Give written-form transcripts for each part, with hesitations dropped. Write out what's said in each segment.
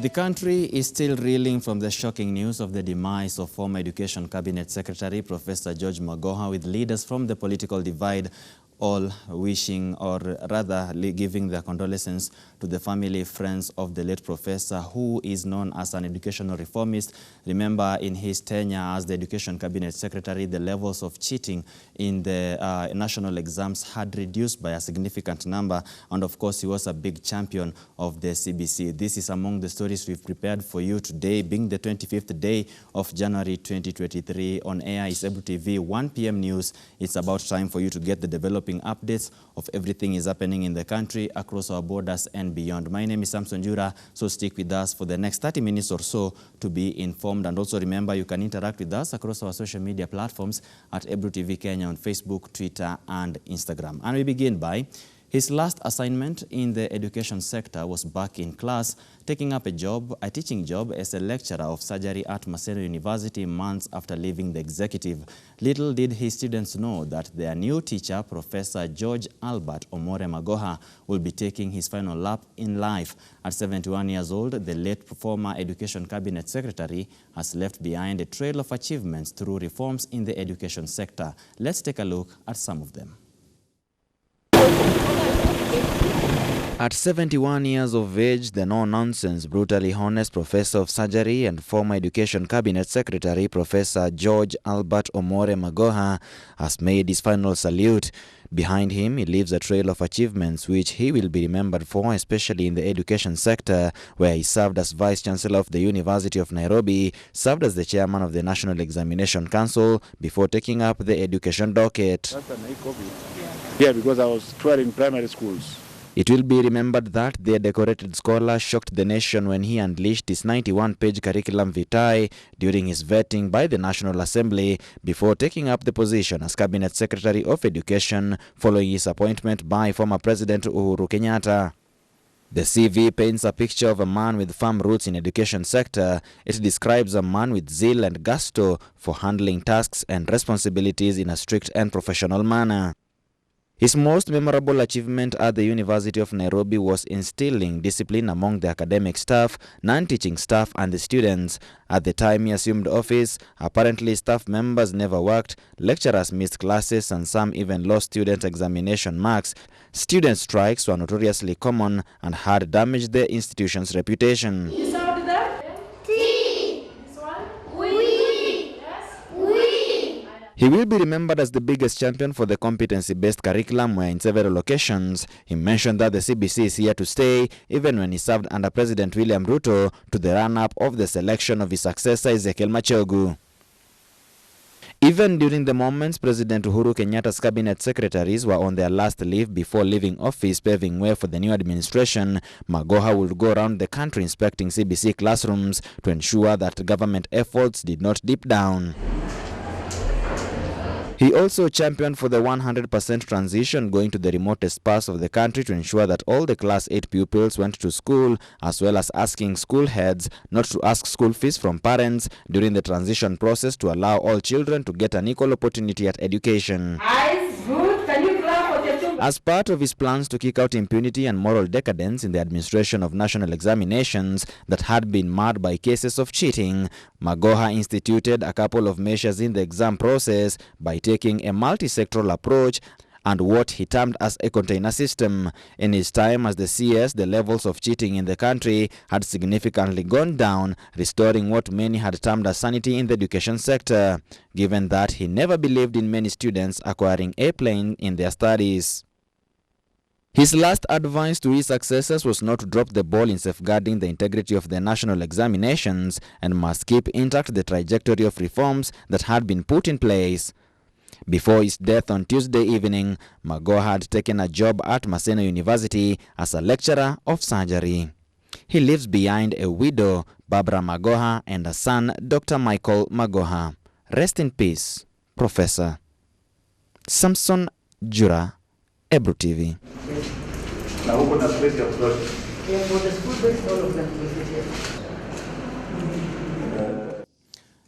The country is still reeling from the shocking news of the demise of former Education Cabinet Secretary Professor George Magoha, with leaders from the political divide all wishing, or rather giving their condolences to the family, friends of the late professor, who is known as an educational reformist. Remember, in his tenure as the Education Cabinet Secretary, the levels of cheating in the national exams had reduced by a significant number, and of course he was a big champion of the CBC. This is among the stories we've prepared for you today, being the 25th day of January 2023. On air is Ebu TV, 1 p.m. news. It's about time for you to get the developing updates of everything is happening in the country, across our borders and beyond. My name is Samson Jura, so stick with us for the next 30 minutes or so to be informed. And also remember, you can interact with us across our social media platforms at Ebu TV Kenya on Facebook, Twitter and Instagram. And we begin by his last assignment in the education sector was back in class, taking up a teaching job as a lecturer of surgery at Maseno University months after leaving the executive. Little did his students know that their new teacher, Professor George Albert Omore Magoha, will be taking his final lap in life. At 71 years old, the late former Education Cabinet Secretary has left behind a trail of achievements through reforms in the education sector. Let's take a look at some of them. At 71 years of age, the no-nonsense, brutally honest professor of surgery and former Education Cabinet Secretary Professor George Albert Omore Magoha has made his final salute. Behind him, he leaves a trail of achievements which he will be remembered for, especially in the education sector, where he served as Vice-Chancellor of the University of Nairobi, served as the Chairman of the National Examination Council, before taking up the education docket. Yeah, because I was touring primary schools. It will be remembered that the decorated scholar shocked the nation when he unleashed his 91-page curriculum vitae during his vetting by the National Assembly before taking up the position as Cabinet Secretary of Education following his appointment by former President Uhuru Kenyatta. The CV paints a picture of a man with firm roots in education sector. It describes a man with zeal and gusto for handling tasks and responsibilities in a strict and professional manner. His most memorable achievement at the University of Nairobi was instilling discipline among the academic staff, non-teaching staff and the students. At the time he assumed office, apparently staff members never worked, lecturers missed classes and some even lost student examination marks. Student strikes were notoriously common and had damaged the institution's reputation. He will be remembered as the biggest champion for the competency-based curriculum, where in several occasions he mentioned that the CBC is here to stay, even when he served under President William Ruto to the run-up of the selection of his successor Ezekiel Machogu. Even during the moments President Uhuru Kenyatta's cabinet secretaries were on their last leave before leaving office, paving way for the new administration, Magoha would go around the country inspecting CBC classrooms to ensure that government efforts did not dip down. He also championed for the 100% transition going to the remotest parts of the country to ensure that all the Class 8 pupils went to school, as well as asking school heads not to ask school fees from parents during the transition process to allow all children to get an equal opportunity at education. As part of his plans to kick out impunity and moral decadence in the administration of national examinations that had been marred by cases of cheating, Magoha instituted a couple of measures in the exam process by taking a multi-sectoral approach and what he termed as a container system. In his time as the CS, the levels of cheating in the country had significantly gone down, restoring what many had termed as sanity in the education sector, given that he never believed in many students acquiring A-plane in their studies. His last advice to his successors was not to drop the ball in safeguarding the integrity of the national examinations and must keep intact the trajectory of reforms that had been put in place. Before his death on Tuesday evening, Magoha had taken a job at Maseno University as a lecturer of surgery. He leaves behind a widow, Barbara Magoha, and a son, Dr. Michael Magoha. Rest in peace, Professor. Samson Jura, Ebu TV.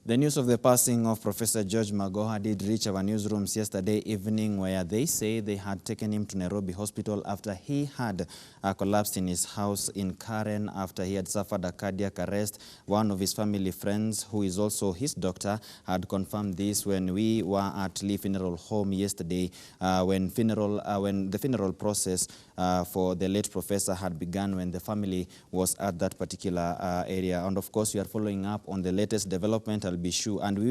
The news of the passing of Professor George Magoha did reach our newsrooms yesterday evening, where they say they had taken him to Nairobi Hospital after he had collapsed in his house in Karen after he had suffered a cardiac arrest. One of his family friends, who is also his doctor, had confirmed this when we were at Lee Funeral Home yesterday, when the funeral process for the late professor had begun, when the family was at that particular area. And of course, we are following up on the latest development. We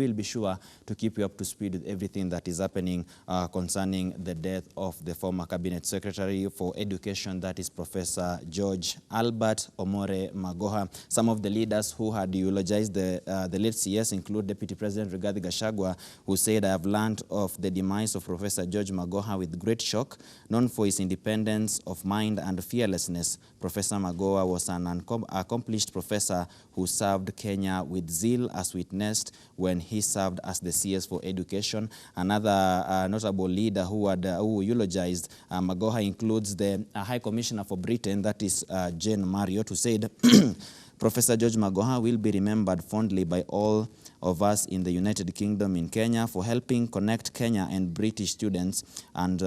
will be sure to keep you up to speed with everything that is happening concerning the death of the former Cabinet Secretary for Education, that is Professor George Albert Omore Magoha. Some of the leaders who had eulogized the late CS include Deputy President Rigathi Gachagua, who said, "I have learned of the demise of Professor George Magoha with great shock. Known for his independence of mind and fearlessness, Professor Magoha was an accomplished professor who served Kenya with zeal, as witnessed when he served as the CS for Education." Another notable leader who eulogized Magoha includes the High Commissioner for Britain, that is Jane Marriott, who said, "Professor George Magoha will be remembered fondly by all of us in the United Kingdom in Kenya for helping connect Kenya and British students, and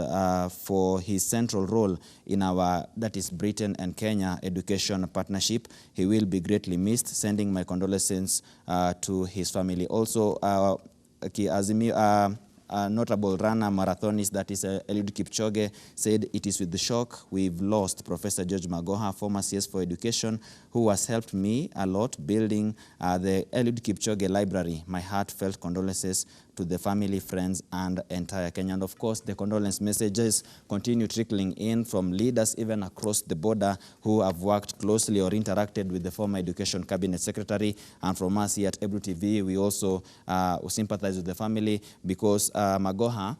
for his central role in our, that is Britain and Kenya, education partnership. He will be greatly missed. Sending my condolences to his family." Also, notable runner, marathonist, that is Eliud Kipchoge, said, "It is with the shock we've lost Professor George Magoha, former CS for Education, who has helped me a lot building the Eliud Kipchoge Library. My heartfelt condolences to the family, friends, and entire Kenya." And of course, the condolence messages continue trickling in from leaders even across the border who have worked closely or interacted with the former Education Cabinet Secretary. And from us here at Ebru TV, we also sympathize with the family, because Magoha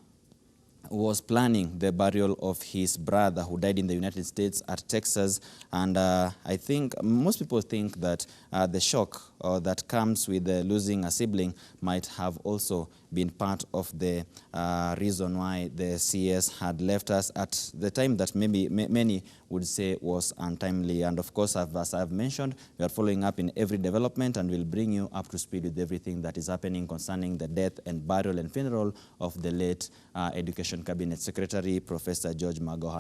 was planning the burial of his brother who died in the United States at Texas. And I think most people think that the shock that comes with losing a sibling might have also been part of the reason why the CS had left us at the time that maybe many would say was untimely. And of course, as I've mentioned, we are following up in every development and will bring you up to speed with everything that is happening concerning the death and burial and funeral of the late Education Cabinet Secretary, Professor George Magoha.